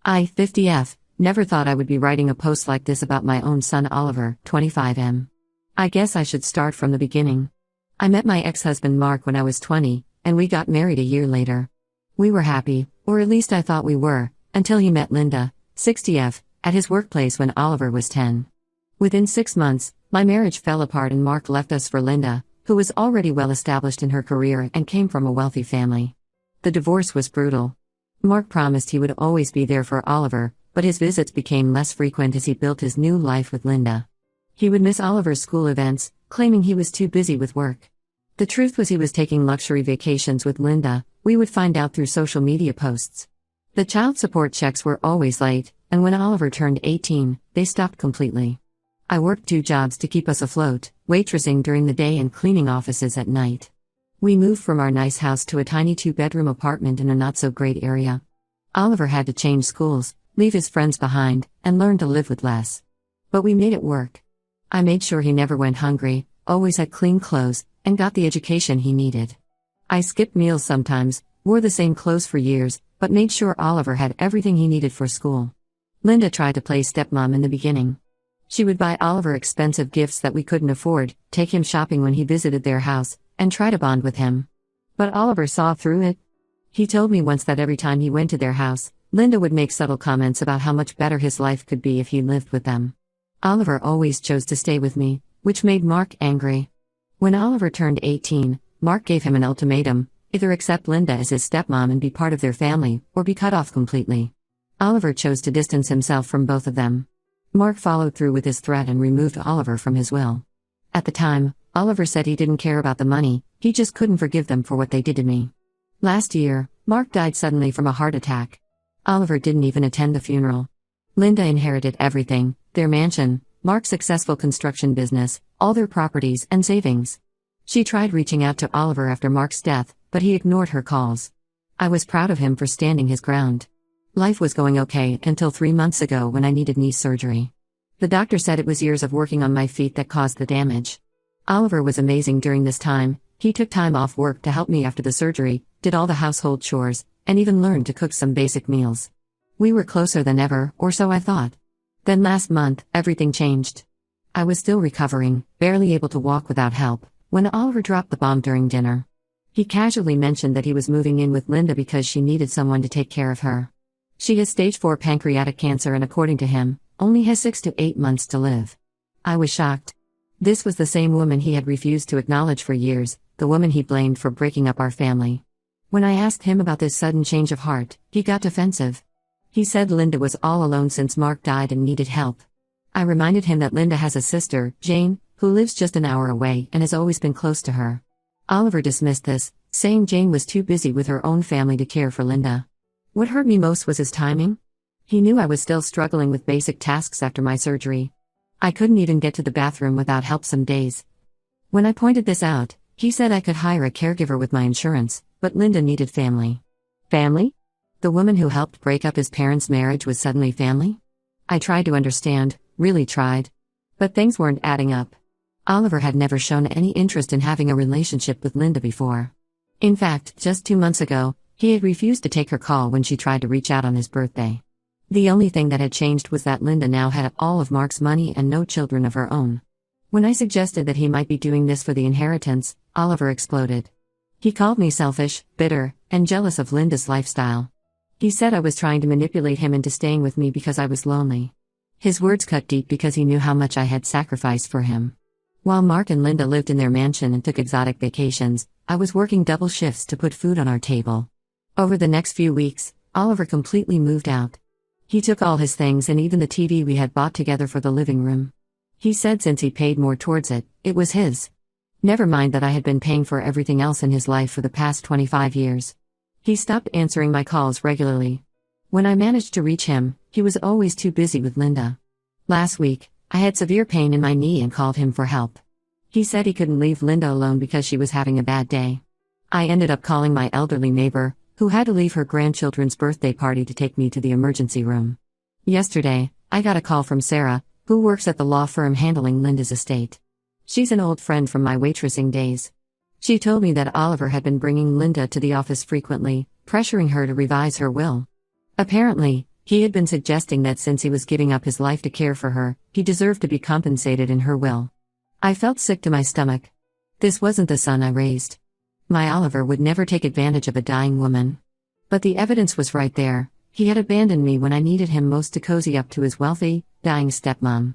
50F, never thought I would be writing a post like this about my own son Oliver, 25M. I guess I should start from the beginning. I met my ex-husband Mark when I was 20, and we got married a year later. We were happy, or at least I thought we were, until he met Linda, 60F, at his workplace when Oliver was 10. Within 6 months, my marriage fell apart and Mark left us for Linda, who was already well established in her career and came from a wealthy family. The divorce was brutal. Mark promised he would always be there for Oliver, but his visits became less frequent as he built his new life with Linda. He would miss Oliver's school events, claiming he was too busy with work. The truth was he was taking luxury vacations with Linda, we would find out through social media posts. The child support checks were always late, and when Oliver turned 18, they stopped completely. I worked 2 jobs to keep us afloat, waitressing during the day and cleaning offices at night. We moved from our nice house to a tiny 2-bedroom apartment in a not-so-great area. Oliver had to change schools, leave his friends behind, and learn to live with less. But we made it work. I made sure he never went hungry, always had clean clothes, and got the education he needed. I skipped meals sometimes, wore the same clothes for years, but made sure Oliver had everything he needed for school. Linda tried to play stepmom in the beginning. She would buy Oliver expensive gifts that we couldn't afford, take him shopping when he visited their house, and try to bond with him. But Oliver saw through it. He told me once that every time he went to their house, Linda would make subtle comments about how much better his life could be if he lived with them. Oliver always chose to stay with me, which made Mark angry. When Oliver turned 18, Mark gave him an ultimatum: either accept Linda as his stepmom and be part of their family, or be cut off completely. Oliver chose to distance himself from both of them. Mark followed through with his threat and removed Oliver from his will. At the time, Oliver said he didn't care about the money, he just couldn't forgive them for what they did to me. Last year, Mark died suddenly from a heart attack. Oliver didn't even attend the funeral. Linda inherited everything: their mansion, Mark's successful construction business, all their properties and savings. She tried reaching out to Oliver after Mark's death, but he ignored her calls. I was proud of him for standing his ground. Life was going okay until 3 months ago when I needed knee surgery. The doctor said it was years of working on my feet that caused the damage. Oliver was amazing during this time. He took time off work to help me after the surgery, did all the household chores, and even learned to cook some basic meals. We were closer than ever, or so I thought. Then last month, everything changed. I was still recovering, barely able to walk without help, when Oliver dropped the bomb during dinner. He casually mentioned that he was moving in with Linda because she needed someone to take care of her. She has stage 4 pancreatic cancer and, according to him, only has 6 to 8 months to live. I was shocked. This was the same woman he had refused to acknowledge for years, the woman he blamed for breaking up our family. When I asked him about this sudden change of heart, he got defensive. He said Linda was all alone since Mark died and needed help. I reminded him that Linda has a sister, Jane, who lives just an hour away and has always been close to her. Oliver dismissed this, saying Jane was too busy with her own family to care for Linda. What hurt me most was his timing. He knew I was still struggling with basic tasks after my surgery. I couldn't even get to the bathroom without help some days. When I pointed this out, he said I could hire a caregiver with my insurance, but Linda needed family. Family? The woman who helped break up his parents' marriage was suddenly family? I tried to understand, really tried. But things weren't adding up. Oliver had never shown any interest in having a relationship with Linda before. In fact, just 2 months ago, he had refused to take her call when she tried to reach out on his birthday. The only thing that had changed was that Linda now had all of Mark's money and no children of her own. When I suggested that he might be doing this for the inheritance, Oliver exploded. He called me selfish, bitter, and jealous of Linda's lifestyle. He said I was trying to manipulate him into staying with me because I was lonely. His words cut deep because he knew how much I had sacrificed for him. While Mark and Linda lived in their mansion and took exotic vacations, I was working double shifts to put food on our table. Over the next few weeks, Oliver completely moved out. He took all his things and even the TV we had bought together for the living room. He said since he paid more towards it, it was his. Never mind that I had been paying for everything else in his life for the past 25 years. He stopped answering my calls regularly. When I managed to reach him, he was always too busy with Linda. Last week, I had severe pain in my knee and called him for help. He said he couldn't leave Linda alone because she was having a bad day. I ended up calling my elderly neighbor, who had to leave her grandchildren's birthday party to take me to the emergency room. Yesterday, I got a call from Sarah, who works at the law firm handling Linda's estate. She's an old friend from my waitressing days. She told me that Oliver had been bringing Linda to the office frequently, pressuring her to revise her will. Apparently, He had been suggesting that since he was giving up his life to care for her, he deserved to be compensated in her will. I felt sick to my stomach. This wasn't the son I raised. My Oliver would never take advantage of a dying woman. But the evidence was right there. He had abandoned me when I needed him most to cozy up to his wealthy, dying stepmom.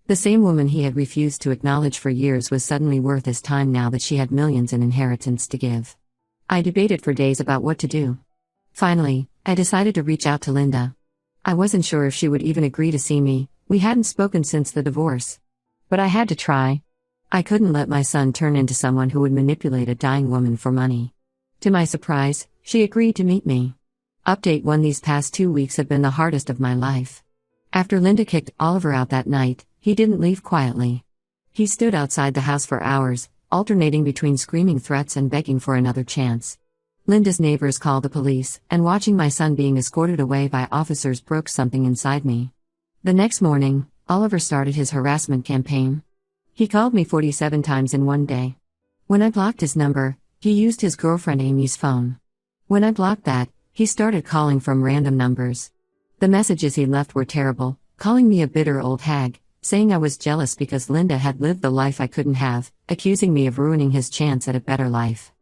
The same woman he had refused to acknowledge for years was suddenly worth his time now that she had millions in inheritance to give. I debated for days about what to do. Finally, I decided to reach out to Linda. I wasn't sure if she would even agree to see me. We hadn't spoken since the divorce. But I had to try. I couldn't let my son turn into someone who would manipulate a dying woman for money. To my surprise, she agreed to meet me. Update 1: These past 2 weeks have been the hardest of my life. After Linda kicked Oliver out that night, he didn't leave quietly. He stood outside the house for hours, alternating between screaming threats and begging for another chance. Linda's neighbors called the police, and watching my son being escorted away by officers broke something inside me. The next morning, Oliver started his harassment campaign. He called me 47 times in one day. When I blocked his number, he used his girlfriend Amy's phone. When I blocked that, he started calling from random numbers. The messages he left were terrible, calling me a bitter old hag, saying I was jealous because Linda had lived the life I couldn't have, accusing me of ruining his chance at a better life.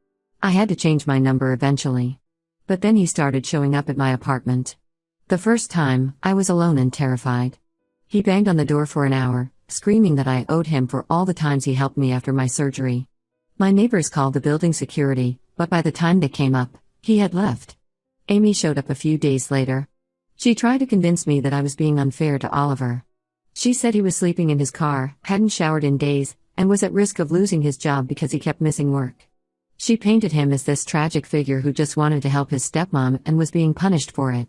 I had to change my number eventually. But then he started showing up at my apartment. The first time, I was alone and terrified. He banged on the door for an hour, screaming that I owed him for all the times he helped me after my surgery. My neighbors called the building security, but by the time they came up, he had left. Amy showed up a few days later. She tried to convince me that I was being unfair to Oliver. She said he was sleeping in his car, hadn't showered in days, and was at risk of losing his job because he kept missing work. She painted him as this tragic figure who just wanted to help his stepmom and was being punished for it.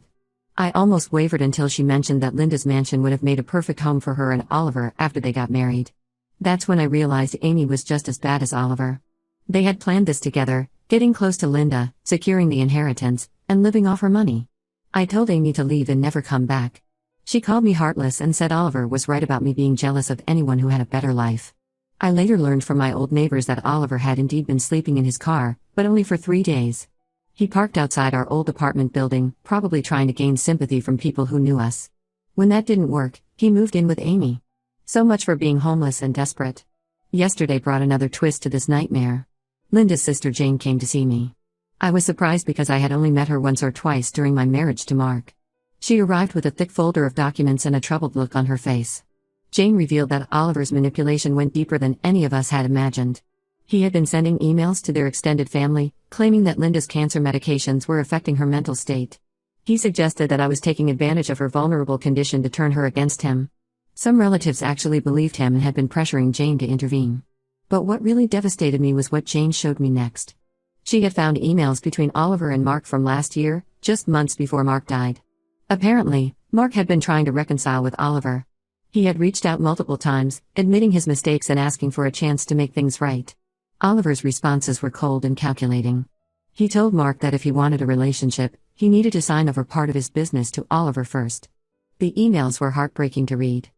I almost wavered until she mentioned that Linda's mansion would have made a perfect home for her and Oliver after they got married. That's when I realized Amy was just as bad as Oliver. They had planned this together, getting close to Linda, securing the inheritance, and living off her money. I told Amy to leave and never come back. She called me heartless and said Oliver was right about me being jealous of anyone who had a better life. I later learned from my old neighbors that Oliver had indeed been sleeping in his car, but only for 3 days. He parked outside our old apartment building, probably trying to gain sympathy from people who knew us. When that didn't work, he moved in with Amy. So much for being homeless and desperate. Yesterday brought another twist to this nightmare. Linda's sister Jane came to see me. I was surprised because I had only met her once or twice during my marriage to Mark. She arrived with a thick folder of documents and a troubled look on her face. Jane revealed that Oliver's manipulation went deeper than any of us had imagined. He had been sending emails to their extended family, claiming that Linda's cancer medications were affecting her mental state. He suggested that I was taking advantage of her vulnerable condition to turn her against him. Some relatives actually believed him and had been pressuring Jane to intervene. But what really devastated me was what Jane showed me next. She had found emails between Oliver and Mark from last year, just months before Mark died. Apparently, Mark had been trying to reconcile with Oliver. He had reached out multiple times, admitting his mistakes and asking for a chance to make things right. Oliver's responses were cold and calculating. He told Mark that if he wanted a relationship, he needed to sign over part of his business to Oliver first. The emails were heartbreaking to read.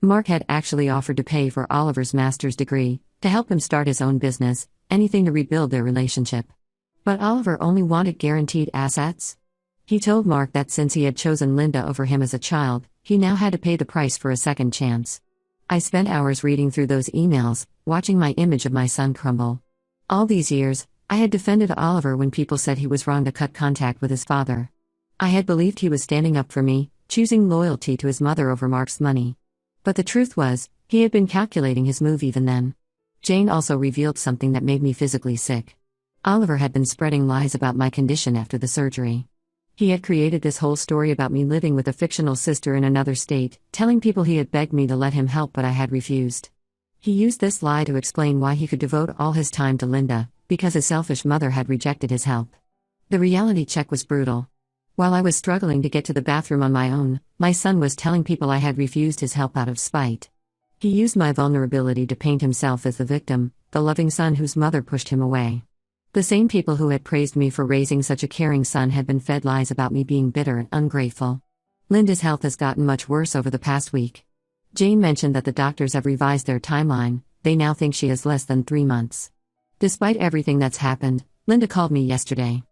Mark had actually offered to pay for Oliver's master's degree, to help him start his own business, anything to rebuild their relationship. But Oliver only wanted guaranteed assets. He told Mark that since he had chosen Linda over him as a child, he now had to pay the price for a second chance. I spent hours reading through those emails, watching my image of my son crumble. All these years, I had defended Oliver when people said he was wrong to cut contact with his father. I had believed he was standing up for me, choosing loyalty to his mother over Mark's money. But the truth was, he had been calculating his move even then. Jane also revealed something that made me physically sick. Oliver had been spreading lies about my condition after the surgery. He had created this whole story about me living with a fictional sister in another state, telling people he had begged me to let him help but I had refused. He used this lie to explain why he could devote all his time to Linda, because his selfish mother had rejected his help. The reality check was brutal. While I was struggling to get to the bathroom on my own, my son was telling people I had refused his help out of spite. He used my vulnerability to paint himself as the victim, the loving son whose mother pushed him away. The same people who had praised me for raising such a caring son had been fed lies about me being bitter and ungrateful. Linda's health has gotten much worse over the past week. Jane mentioned that the doctors have revised their timeline. They now think she has less than 3 months. Despite everything that's happened, Linda called me yesterday.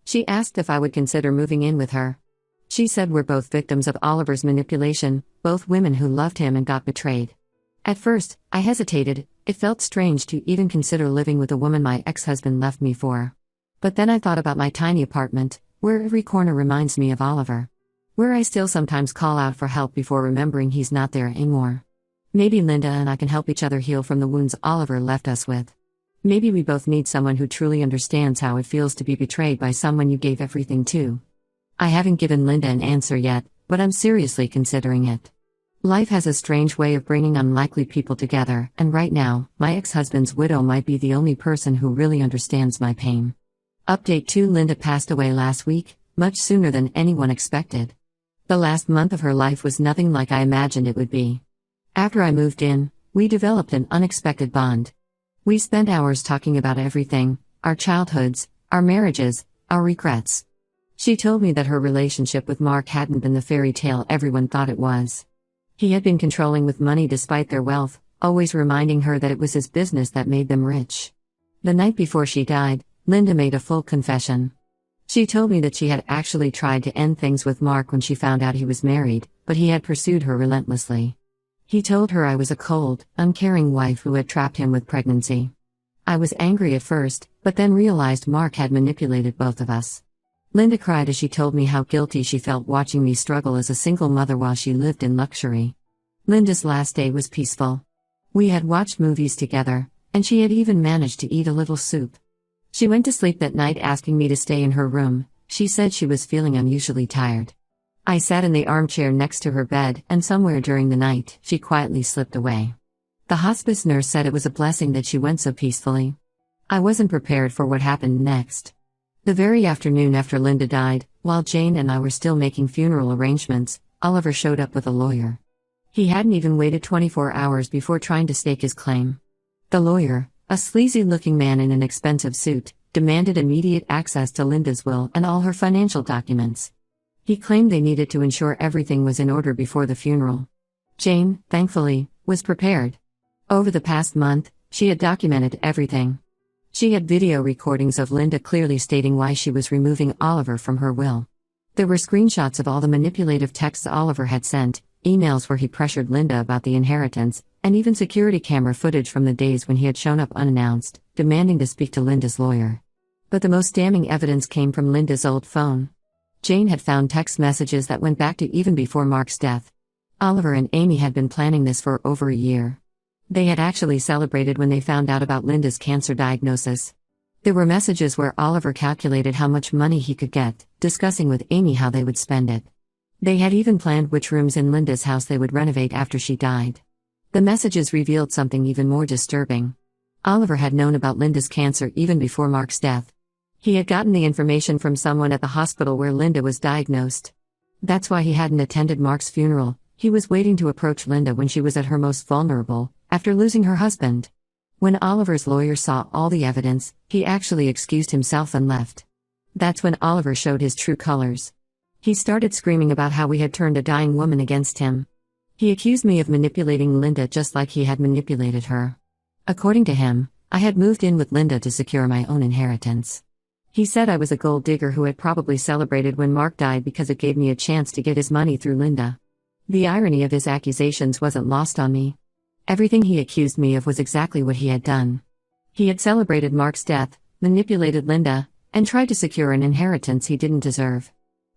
She asked if I would consider moving in with her. She said we're both victims of Oliver's manipulation, both women who loved him and got betrayed. At first, I hesitated. It felt strange to even consider living with a woman my ex-husband left me for. But then I thought about my tiny apartment, where every corner reminds me of Oliver. Where I still sometimes call out for help before remembering he's not there anymore. Maybe Linda and I can help each other heal from the wounds Oliver left us with. Maybe we both need someone who truly understands how it feels to be betrayed by someone you gave everything to. I haven't given Linda an answer yet, but I'm seriously considering it. Life has a strange way of bringing unlikely people together, and right now, my ex-husband's widow might be the only person who really understands my pain. Update 2: Linda passed away last week, much sooner than anyone expected. The last month of her life was nothing like I imagined it would be. After I moved in, we developed an unexpected bond. We spent hours talking about everything: our childhoods, our marriages, our regrets. She told me that her relationship with Mark hadn't been the fairy tale everyone thought it was. He had been controlling with money despite their wealth, always reminding her that it was his business that made them rich. The night before she died, Linda made a full confession. She told me that she had actually tried to end things with Mark when she found out he was married, but he had pursued her relentlessly. He told her I was a cold, uncaring wife who had trapped him with pregnancy. I was angry at first, but then realized Mark had manipulated both of us. Linda cried as she told me how guilty she felt watching me struggle as a single mother while she lived in luxury. Linda's last day was peaceful. We had watched movies together, and she had even managed to eat a little soup. She went to sleep that night asking me to stay in her room. She said she was feeling unusually tired. I sat in the armchair next to her bed, and somewhere during the night, she quietly slipped away. The hospice nurse said it was a blessing that she went so peacefully. I wasn't prepared for what happened next. The very afternoon after Linda died, while Jane and I were still making funeral arrangements, Oliver showed up with a lawyer. He hadn't even waited 24 hours before trying to stake his claim. The lawyer, a sleazy-looking man in an expensive suit, demanded immediate access to Linda's will and all her financial documents. He claimed they needed to ensure everything was in order before the funeral. Jane, thankfully, was prepared. Over the past month, she had documented everything. She had video recordings of Linda clearly stating why she was removing Oliver from her will. There were screenshots of all the manipulative texts Oliver had sent, emails where he pressured Linda about the inheritance, and even security camera footage from the days when he had shown up unannounced, demanding to speak to Linda's lawyer. But the most damning evidence came from Linda's old phone. Jane had found text messages that went back to even before Mark's death. Oliver and Amy had been planning this for over a year. They had actually celebrated when they found out about Linda's cancer diagnosis. There were messages where Oliver calculated how much money he could get, discussing with Amy how they would spend it. They had even planned which rooms in Linda's house they would renovate after she died. The messages revealed something even more disturbing. Oliver had known about Linda's cancer even before Mark's death. He had gotten the information from someone at the hospital where Linda was diagnosed. That's why he hadn't attended Mark's funeral. He was waiting to approach Linda when she was at her most vulnerable, after losing her husband. When Oliver's lawyer saw all the evidence, he actually excused himself and left. That's when Oliver showed his true colors. He started screaming about how we had turned a dying woman against him. He accused me of manipulating Linda just like he had manipulated her. According to him, I had moved in with Linda to secure my own inheritance. He said I was a gold digger who had probably celebrated when Mark died because it gave me a chance to get his money through Linda. The irony of his accusations wasn't lost on me. Everything he accused me of was exactly what he had done. He had celebrated Mark's death, manipulated Linda, and tried to secure an inheritance he didn't deserve.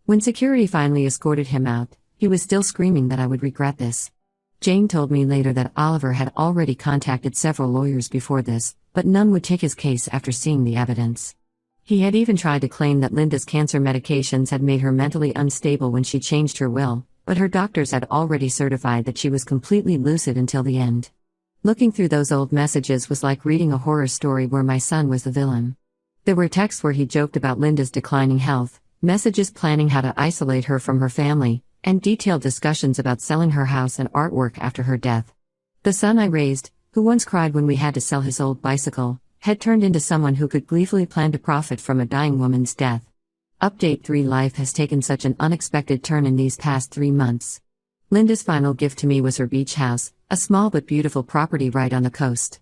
When security finally escorted him out, he was still screaming that I would regret this. Jane told me later that Oliver had already contacted several lawyers before this, but none would take his case after seeing the evidence. He had even tried to claim that Linda's cancer medications had made her mentally unstable when she changed her will, but her doctors had already certified that she was completely lucid until the end. Looking through those old messages was like reading a horror story where my son was the villain. There were texts where he joked about Linda's declining health, messages planning how to isolate her from her family, and detailed discussions about selling her house and artwork after her death. The son I raised, who once cried when we had to sell his old bicycle, had turned into someone who could gleefully plan to profit from a dying woman's death. Update 3: Life has taken such an unexpected turn in these past 3 months. Linda's final gift to me was her beach house, a small but beautiful property right on the coast.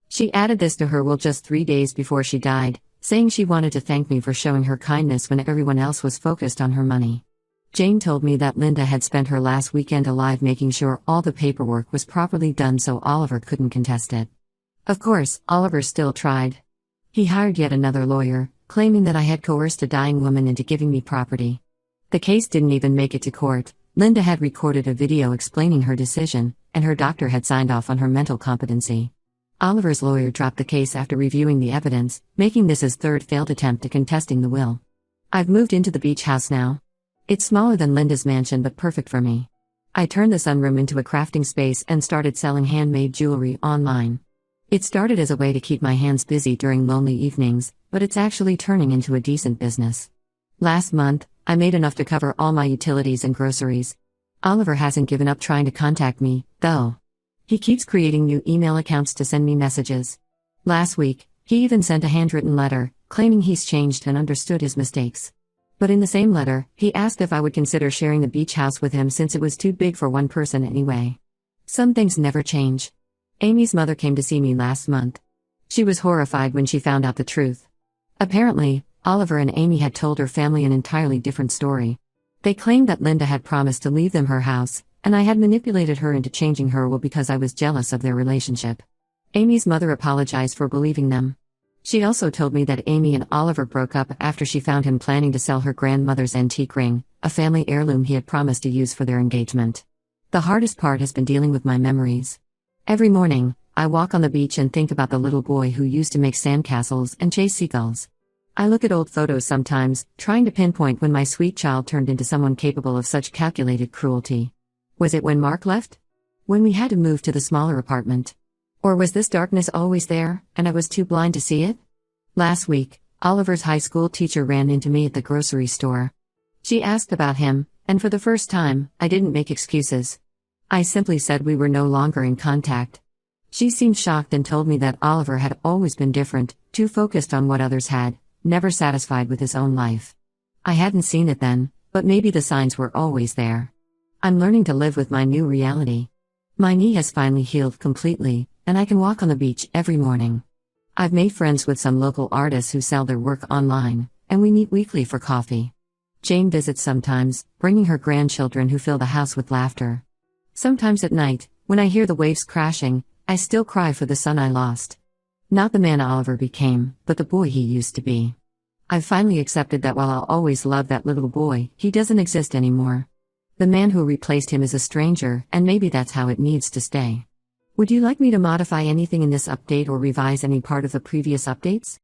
She added this to her will just 3 days before she died, saying she wanted to thank me for showing her kindness when everyone else was focused on her money. Jane told me that Linda had spent her last weekend alive making sure all the paperwork was properly done so Oliver couldn't contest it. Of course, Oliver still tried. He hired yet another lawyer, claiming that I had coerced a dying woman into giving me property. The case didn't even make it to court. Linda had recorded a video explaining her decision, and her doctor had signed off on her mental competency. Oliver's lawyer dropped the case after reviewing the evidence, making this his third failed attempt at contesting the will. I've moved into the beach house now. It's smaller than Linda's mansion but perfect for me. I turned the sunroom into a crafting space and started selling handmade jewelry online. It started as a way to keep my hands busy during lonely evenings, but it's actually turning into a decent business. Last month, I made enough to cover all my utilities and groceries. Oliver hasn't given up trying to contact me, though. He keeps creating new email accounts to send me messages. Last week, he even sent a handwritten letter, claiming he's changed and understood his mistakes. But in the same letter, he asked if I would consider sharing the beach house with him since it was too big for one person anyway. Some things never change. Amy's mother came to see me last month. She was horrified when she found out the truth. Apparently, Oliver and Amy had told her family an entirely different story. They claimed that Linda had promised to leave them her house, and I had manipulated her into changing her will because I was jealous of their relationship. Amy's mother apologized for believing them. She also told me that Amy and Oliver broke up after she found him planning to sell her grandmother's antique ring, a family heirloom he had promised to use for their engagement. The hardest part has been dealing with my memories. Every morning, I walk on the beach and think about the little boy who used to make sandcastles and chase seagulls. I look at old photos sometimes, trying to pinpoint when my sweet child turned into someone capable of such calculated cruelty. Was it when Mark left? When we had to move to the smaller apartment? Or was this darkness always there, and I was too blind to see it? Last week, Oliver's high school teacher ran into me at the grocery store. She asked about him, and for the first time, I didn't make excuses. I simply said we were no longer in contact. She seemed shocked and told me that Oliver had always been different, too focused on what others had, never satisfied with his own life. I hadn't seen it then, but maybe the signs were always there. I'm learning to live with my new reality. My knee has finally healed completely, and I can walk on the beach every morning. I've made friends with some local artists who sell their work online, and we meet weekly for coffee. Jane visits sometimes, bringing her grandchildren who fill the house with laughter. Sometimes at night, when I hear the waves crashing, I still cry for the son I lost. Not the man Oliver became, but the boy he used to be. I've finally accepted that while I'll always love that little boy, he doesn't exist anymore. The man who replaced him is a stranger, and maybe that's how it needs to stay. Would you like me to modify anything in this update or revise any part of the previous updates?